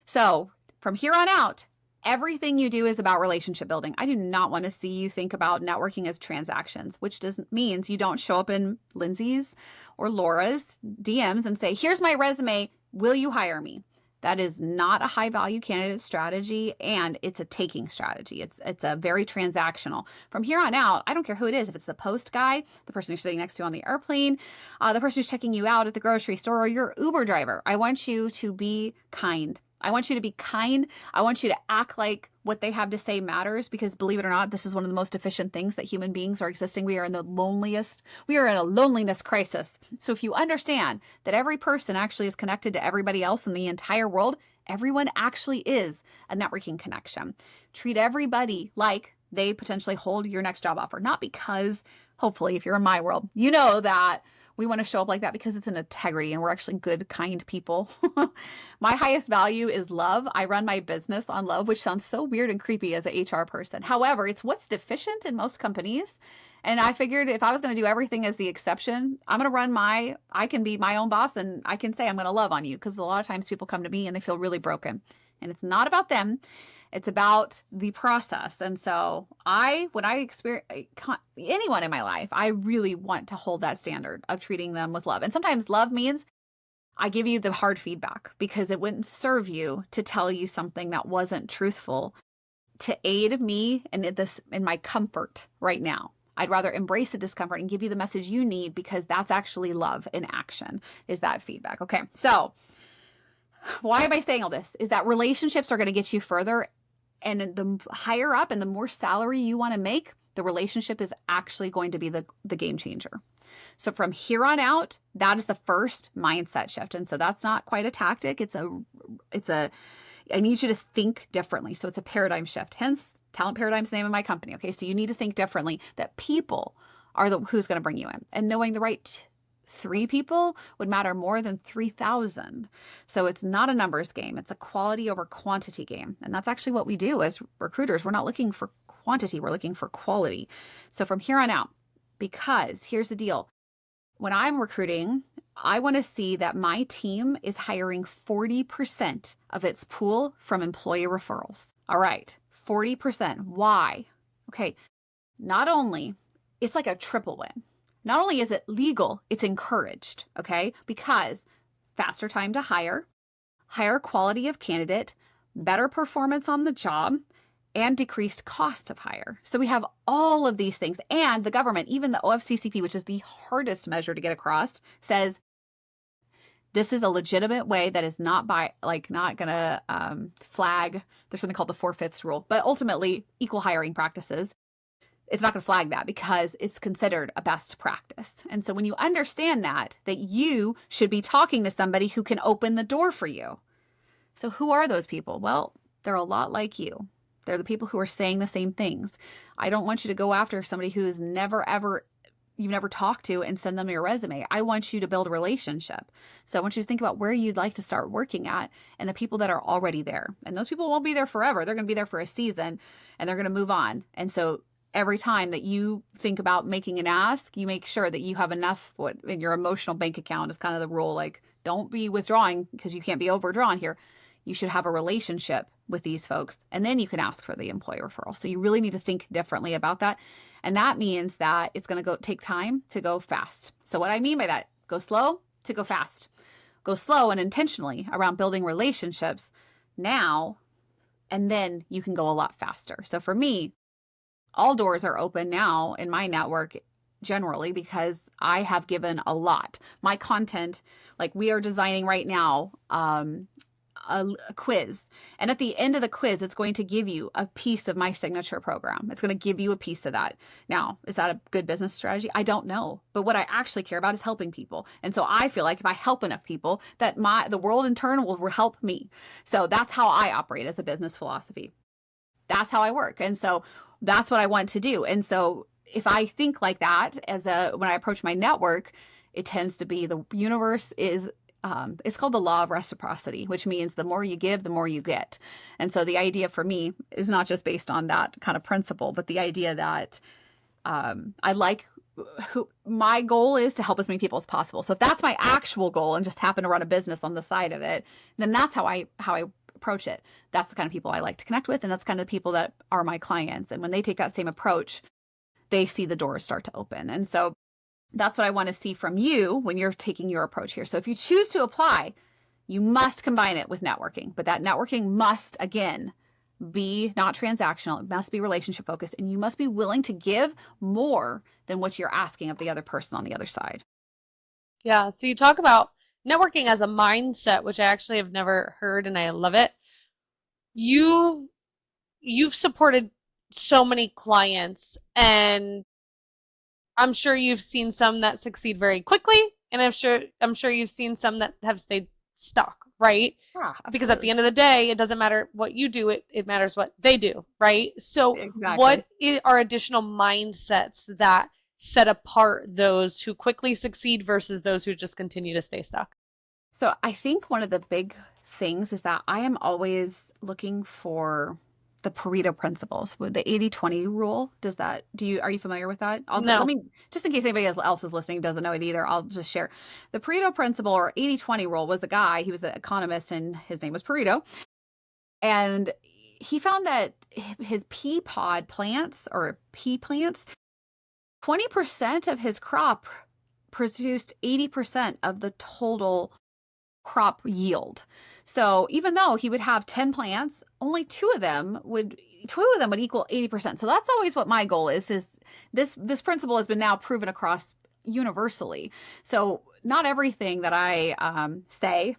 So from here on out, everything you do is about relationship building. I do not want to see you think about networking as transactions, which means you don't show up in Lindsay's or Laura's DMs and say, here's my resume. Will you hire me? That is not a high value candidate strategy, and it's a taking strategy. It's a very transactional. From here on out, I don't care who it is. If it's the post guy, the person you're sitting next to on the airplane, the person who's checking you out at the grocery store, or your Uber driver, I want you to be kind. I want you to be kind. I want you to act like what they have to say matters, because believe it or not, this is one of the most efficient things that human beings are existing. We are in the loneliest. We are in a loneliness crisis. So if you understand that every person actually is connected to everybody else in the entire world, everyone actually is a networking connection. Treat everybody like they potentially hold your next job offer. Not because, hopefully, if you're in my world, you know that we want to show up like that because it's an integrity and we're actually good, kind people. My highest value is love. I run my business on love, which sounds so weird and creepy as an HR person. However, it's what's deficient in most companies. And I figured if I was going to do everything as the exception, I'm going to I can be my own boss and I can say I'm going to love on you, because a lot of times people come to me and they feel really broken. And it's not about them. It's about the process. And so when I experience anyone in my life, I really want to hold that standard of treating them with love. And sometimes love means I give you the hard feedback because it wouldn't serve you to tell you something that wasn't truthful to aid me in my comfort right now. I'd rather embrace the discomfort and give you the message you need, because that's actually love in action, is that feedback. Okay. So why am I saying all this? Is that relationships are going to get you further. And the higher up and the more salary you want to make, the relationship is actually going to be the game changer. So from here on out, that is the first mindset shift. And so that's not quite a tactic. I need you to think differently. So it's a paradigm shift. Hence, Talent Paradigm's the name of my company. Okay. So you need to think differently, that people are who's going to bring you in, and knowing the right 3 people would matter more than 3,000. So it's not a numbers game. It's a quality over quantity game. And that's actually what we do as recruiters. We're not looking for quantity. We're looking for quality. So from here on out, because here's the deal. When I'm recruiting, I want to see that my team is hiring 40% of its pool from employee referrals. All right, 40%. Why? Okay, not only, it's like a triple win. Not only is it legal, it's encouraged, okay? Because faster time to hire, higher quality of candidate, better performance on the job, and decreased cost of hire. So we have all of these things. And the government, even the OFCCP, which is the hardest measure to get across, says this is a legitimate way that is not not going to flag. There's something called the 4/5 rule, but ultimately equal hiring practices. It's not going to flag that because it's considered a best practice. And so when you understand that you should be talking to somebody who can open the door for you. So who are those people? Well, they're a lot like you. They're the people who are saying the same things. I don't want you to go after somebody who is you've never talked to and send them your resume. I want you to build a relationship. So I want you to think about where you'd like to start working at and the people that are already there. And those people won't be there forever. They're going to be there for a season and they're going to move on. And so every time that you think about making an ask, you make sure that you have enough in your emotional bank account is kind of the rule. Like, don't be withdrawing because you can't be overdrawn here. You should have a relationship with these folks, and then you can ask for the employee referral. So you really need to think differently about that. And that means that it's going to take time to go fast. So what I mean by that, go slow to go fast. go slow and intentionally around building relationships now, and then you can go a lot faster. So for me, all doors are open now in my network generally because I have given a lot. My content, like we are designing right now, a quiz. And at the end of the quiz, it's going to give you a piece of my signature program. It's going to give you a piece of that. Now, is that a good business strategy? I don't know. But what I actually care about is helping people. And so I feel like if I help enough people, that the world in turn will help me. So that's how I operate as a business philosophy. That's how I work. And so that's what I want to do. And so if I think like that when I approach my network, it tends to be the universe is it's called the law of reciprocity, which means the more you give, the more you get. And so the idea for me is not just based on that kind of principle, but the idea that I like my goal is to help as many people as possible. So if that's my actual goal and just happen to run a business on the side of it, then that's how I approach it. That's the kind of people I like to connect with, and that's kind of the people that are my clients. And when they take that same approach, they see the doors start to open. And so that's what I want to see from you when you're taking your approach here. So if you choose to apply, you must combine it with networking, but that networking must, again, be not transactional. It must be relationship focused, and you must be willing to give more than what you're asking of the other person on the other side. Yeah, so you talk about networking as a mindset, which I actually have never heard and I love it. You've you've supported so many clients, and I'm sure you've seen some that succeed very quickly, and I'm sure you've seen some that have stayed stuck, right? Yeah, Because at the absolutely. end of the day, it doesn't matter what you do, it matters what they do, right? So Exactly. what are additional mindsets that set apart those who quickly succeed versus those who just continue to stay stuck? So I think one of the big things is that I am always looking for the Pareto principles with the 80-20 rule. Are you familiar with that? Let No. me, just in case anybody else is listening doesn't know it either, I'll just share. The Pareto principle or 80-20 rule was a guy, he was an economist and his name was Pareto. And he found that his pea pod plants or pea plants, 20% of his crop produced 80% of the total crop yield. So even though he would have 10 plants, only two of them would equal 80%. So that's always what my goal is this principle has been now proven across universally. So not everything that I say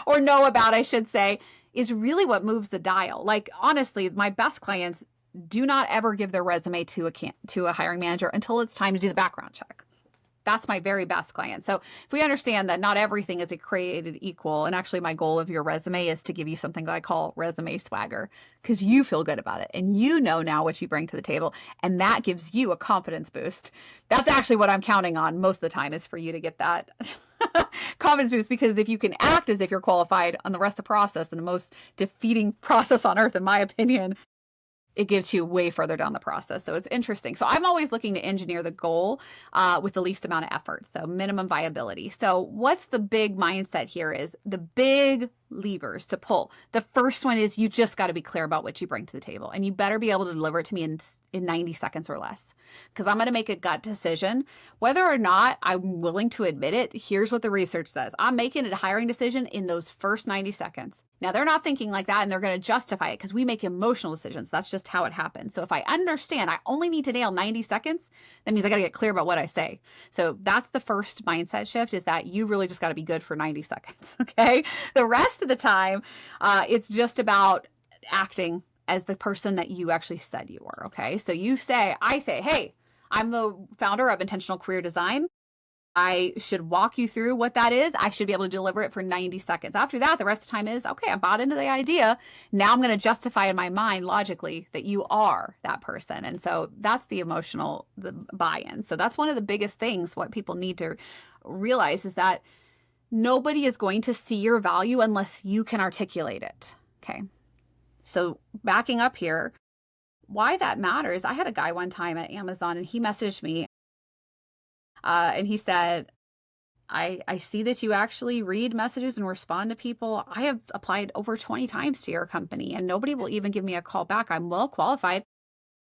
or know about, I should say, is really what moves the dial. Like honestly, my best clients do not ever give their resume to a hiring manager until it's time to do the background check. That's my very best client. So if we understand that not everything is created equal, and actually my goal of your resume is to give you something that I call resume swagger, because you feel good about it and you know now what you bring to the table, and that gives you a confidence boost. That's actually what I'm counting on most of the time, is for you to get that confidence boost, because if you can act as if you're qualified on the rest of the process, and the most defeating process on earth, in my opinion, it gets you way further down the process. So it's interesting. So I'm always looking to engineer the goal with the least amount of effort. So minimum viability. So what's the big mindset here is the big levers to pull. The first one is you just got to be clear about what you bring to the table, and you better be able to deliver it to me in 90 seconds or less, because I'm going to make a gut decision whether or not I'm willing to admit it. Here's what the research says. I'm making a hiring decision in those first 90 seconds. Now, they're not thinking like that, and they're going to justify it because we make emotional decisions. That's just how it happens. So if I understand I only need to nail 90 seconds, that means I got to get clear about what I say. So that's the first mindset shift, is that you really just got to be good for 90 seconds. Okay. The rest of the time, it's just about acting as the person that you actually said you were. Okay. So I say, hey, I'm the founder of Intentional Career Design. I should walk you through what that is. I should be able to deliver it for 90 seconds. After that, the rest of the time is, okay, I bought into the idea. Now I'm going to justify in my mind logically that you are that person. And so that's the buy-in. So that's one of the biggest things what people need to realize, is that nobody is going to see your value unless you can articulate it. Okay. So backing up here, why that matters. I had a guy one time at Amazon, and he messaged me and he said, I see that you actually read messages and respond to people. I have applied over 20 times to your company and nobody will even give me a call back. I'm well qualified.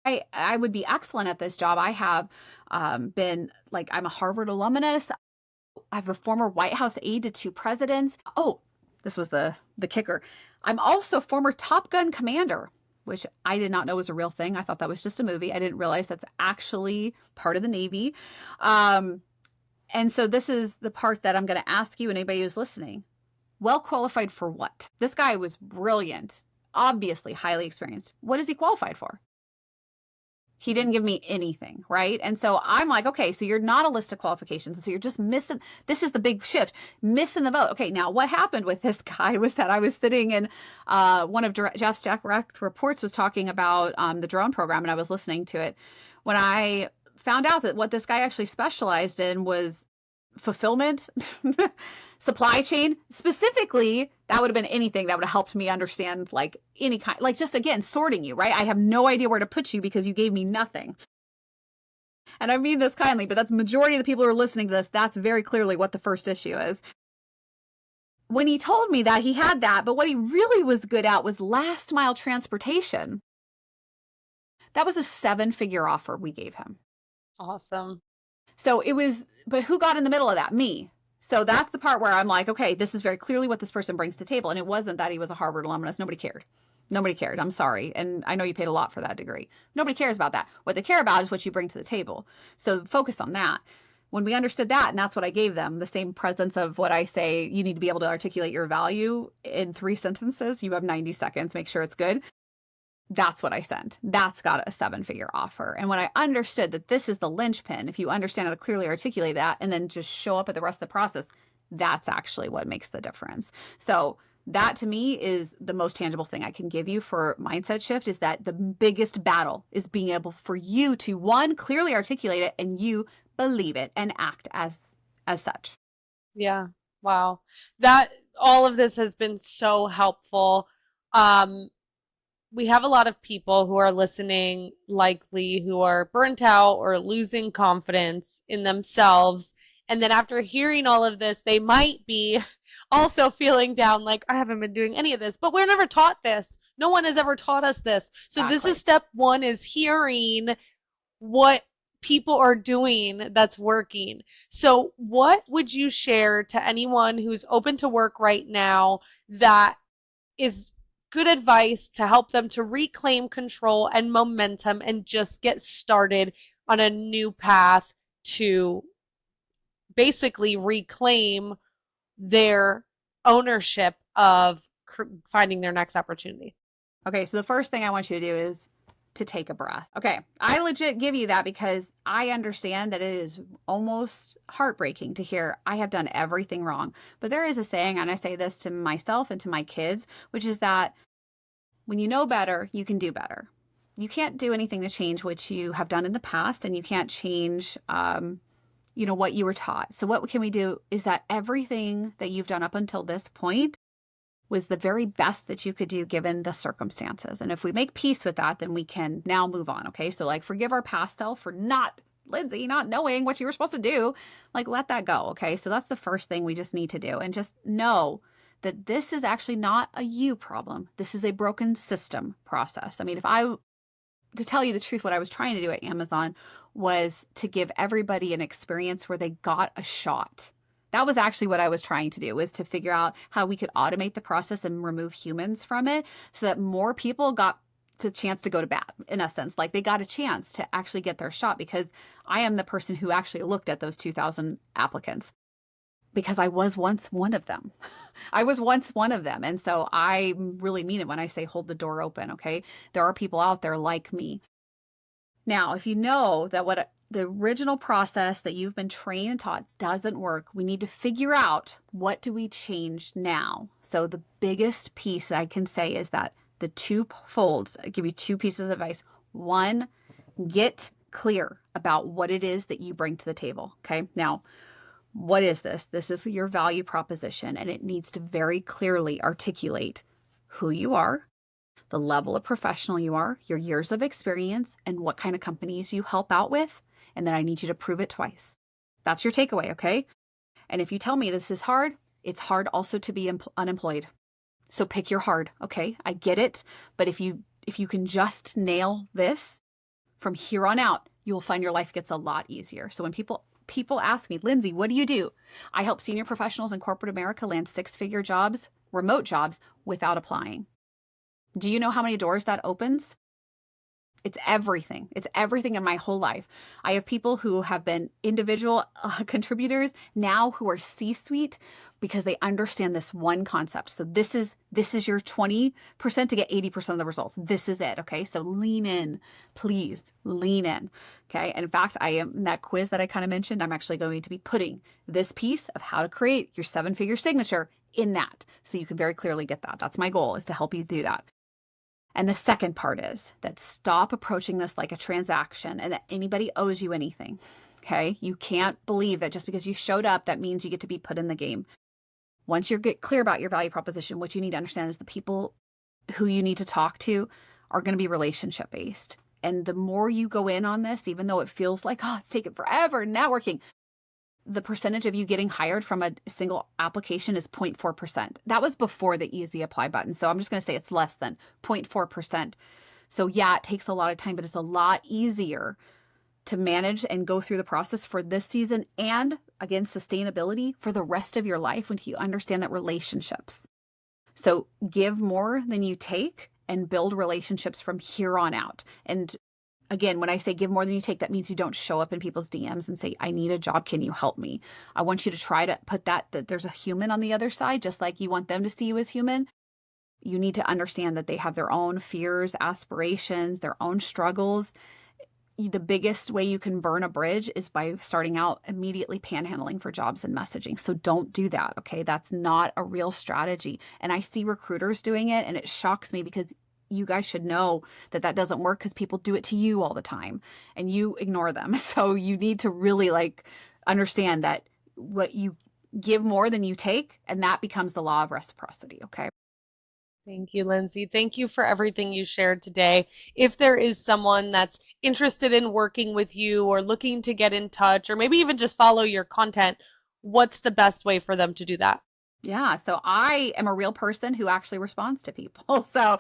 I would be excellent at this job. I have I'm a Harvard alumnus. I have a former White House aide to 2 presidents. Oh, this was the kicker. I'm also former Top Gun commander, which I did not know was a real thing. I thought that was just a movie. I didn't realize that's actually part of the Navy. And so this is the part that I'm going to ask you and anybody who's listening. Well qualified for what? This guy was brilliant, obviously highly experienced. What is he qualified for? He didn't give me anything, right? And so I'm like, okay, so you're not a list of qualifications. So you're just missing. This is the big shift, missing the boat. Okay, now what happened with this guy was that I was sitting in one of Jeff's direct reports was talking about the drone program, and I was listening to it. When I found out that what this guy actually specialized in was fulfillment, supply chain, specifically, that would have been anything that would have helped me understand like any kind, like just again, sorting you, right? I have no idea where to put you because you gave me nothing. And I mean this kindly, but that's the majority of the people who are listening to this. That's very clearly what the first issue is. When he told me that he had that, but what he really was good at was last mile transportation. That was a 7-figure offer we gave him. Awesome. So it was, but who got in the middle of that? Me. So that's the part where I'm like, okay, this is very clearly what this person brings to the table. And it wasn't that he was a Harvard alumnus. Nobody cared. Nobody cared. I'm sorry. And I know you paid a lot for that degree. Nobody cares about that. What they care about is what you bring to the table. So focus on that. When we understood that, and that's what I gave them, the same presence of what I say, you need to be able to articulate your value in 3 sentences. You have 90 seconds. Make sure it's good. That's what I sent. That's got a 7-figure offer. And when I understood that this is the linchpin, if you understand how to clearly articulate that and then just show up at the rest of the process, that's actually what makes the difference. So that to me is the most tangible thing I can give you for mindset shift, is that the biggest battle is being able for you to, one, clearly articulate it and you believe it and act as such. Yeah. Wow. That all of this has been so helpful. We have a lot of people who are listening, likely who are burnt out or losing confidence in themselves. And then after hearing all of this, they might be also feeling down, like, I haven't been doing any of this, but we're never taught this. No one has ever taught us this. So this Exactly. is step one, is hearing what people are doing that's working. So what would you share to anyone who's open to work right now that is good advice to help them to reclaim control and momentum and just get started on a new path to basically reclaim their ownership of finding their next opportunity? Okay, so the first thing I want you to do is to take a breath. Okay, I legit give you that because I understand that it is almost heartbreaking to hear I have done everything wrong. But there is a saying, and I say this to myself and to my kids, which is that when you know better, you can do better. You can't do anything to change what you have done in the past, and you can't change, what you were taught. So what can we do is that everything that you've done up until this point was the very best that you could do given the circumstances. And if we make peace with that, then we can now move on. Okay. So like forgive our past self for Lindsay, not knowing what you were supposed to do. Like let that go. Okay. So that's the first thing we just need to do. And just know that this is actually not a you problem. This is a broken system process. I mean, to tell you the truth, what I was trying to do at Amazon was to give everybody an experience where they got a shot. That was actually what I was trying to do, was to figure out how we could automate the process and remove humans from it so that more people got the chance to go to bat, in essence. Like they got a chance to actually get their shot, because I am the person who actually looked at those 2,000 applicants because I was once one of them. I was once one of them. And so I really mean it when I say hold the door open, okay? There are people out there like me. Now, if you know that what the original process that you've been trained and taught doesn't work, we need to figure out, what do we change now? So the biggest piece I can say is that the 2 folds, I give you 2 pieces of advice. 1, get clear about what it is that you bring to the table. Okay. Now, what is this? This is your value proposition, and it needs to very clearly articulate who you are, the level of professional you are, your years of experience, and what kind of companies you help out with. And then I need you to prove it twice. That's your takeaway, okay? And if you tell me this is hard, it's hard also to be unemployed. So pick your hard, okay? I get it. But if you can just nail this from here on out, you will find your life gets a lot easier. So when people People ask me, Lindsay, what do you do? I help senior professionals in corporate America land six-figure jobs, remote jobs, without applying. Do you know how many doors that opens? It's everything. It's everything in my whole life. I have people who have been individual contributors now who are C-suite because they understand this one concept. So this is your 20% to get 80% of the results. This is it. Okay. So lean in, please lean in. Okay. And in fact, I am that quiz that I kind of mentioned. I'm actually going to be putting this piece of how to create your seven-figure signature in that. So you can very clearly get that. That's my goal, is to help you do that. And the second part is that stop approaching this like a transaction and that anybody owes you anything. Okay. You can't believe that just because you showed up, that means you get to be put in the game. Once you get clear about your value proposition, what you need to understand is the people who you need to talk to are going to be relationship based. And the more you go in on this, even though it feels like, oh, it's taken forever, networking, the percentage of you getting hired from a single application is 0.4%. That was before the easy apply button. So I'm just going to say it's less than 0.4%. So yeah, it takes a lot of time, but it's a lot easier to manage and go through the process for this season, and again, sustainability for the rest of your life when you understand that relationships. So give more than you take and build relationships from here on out. And again, when I say give more than you take, that means you don't show up in people's DMs and say, I need a job. Can you help me? I want you to try to put that there's a human on the other side, just like you want them to see you as human. You need to understand that they have their own fears, aspirations, their own struggles. The biggest way you can burn a bridge is by starting out immediately panhandling for jobs and messaging. So don't do that. Okay. That's not a real strategy. And I see recruiters doing it and it shocks me because you guys should know that that doesn't work because people do it to you all the time and you ignore them. So you need to really understand that what you give more than you take, and that becomes the law of reciprocity. Okay. Thank you, Lindsay. Thank you for everything you shared today. If there is someone that's interested in working with you or looking to get in touch or maybe even just follow your content, what's the best way for them to do that? Yeah, so I am a real person who actually responds to people. So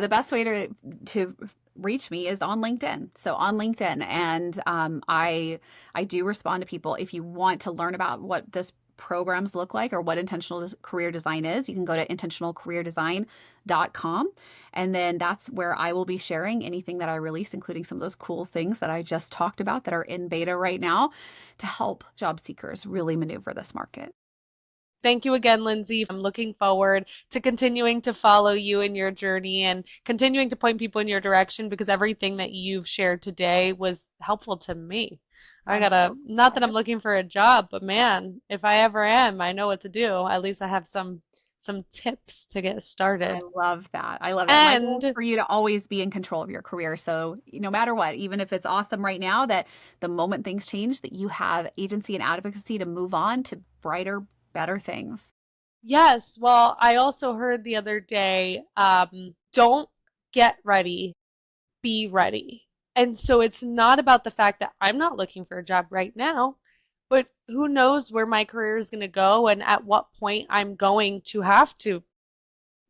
the best way to reach me is on LinkedIn. So on LinkedIn, and I do respond to people. If you want to learn about what this programs look like or what intentional career design is, you can go to intentionalcareerdesign.com, and then that's where I will be sharing anything that I release, including some of those cool things that I just talked about that are in beta right now to help job seekers really maneuver this market. Thank you again, Lindsay. I'm looking forward to continuing to follow you in your journey and continuing to point people in your direction because everything that you've shared today was helpful to me. I'm so Not that I'm glad. looking for a job, but man, if I ever am, I know what to do. At least I have some tips to get I started. love that. I love that. My goal is And for you to always be in control of your career. So, no matter what, even if it's awesome right now, that the moment things change, that you have agency and advocacy to move on to brighter, better things. yes, well, I also heard the other day, don't get ready, be ready. And so it's not about the fact that I'm not looking for a job right now, but who knows where my career is going to go and at what point I'm going to have to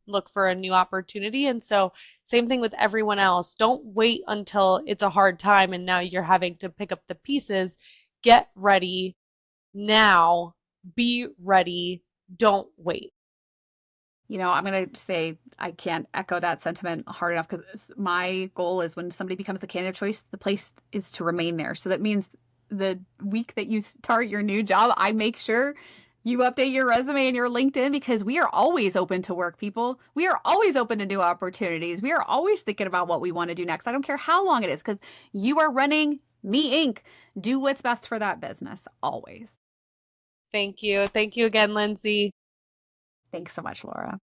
look for a new opportunity. And so, same thing with everyone else. Don't wait until it's a hard time and now you're having to pick up the pieces. Get ready now. Be ready. Don't wait. I'm going to say I can't echo that sentiment hard enough because my goal is when somebody becomes the candidate of choice, the place is to remain there. So that means the week that you start your new job, I make sure you update your resume and your LinkedIn because we are always open to work, people. We are always open to new opportunities. We are always thinking about what we want to do next. I don't care how long it is because you are running Me Inc. Do what's best for that business always. Thank you. Thank you again, Lindsay. Thanks so much, Laura.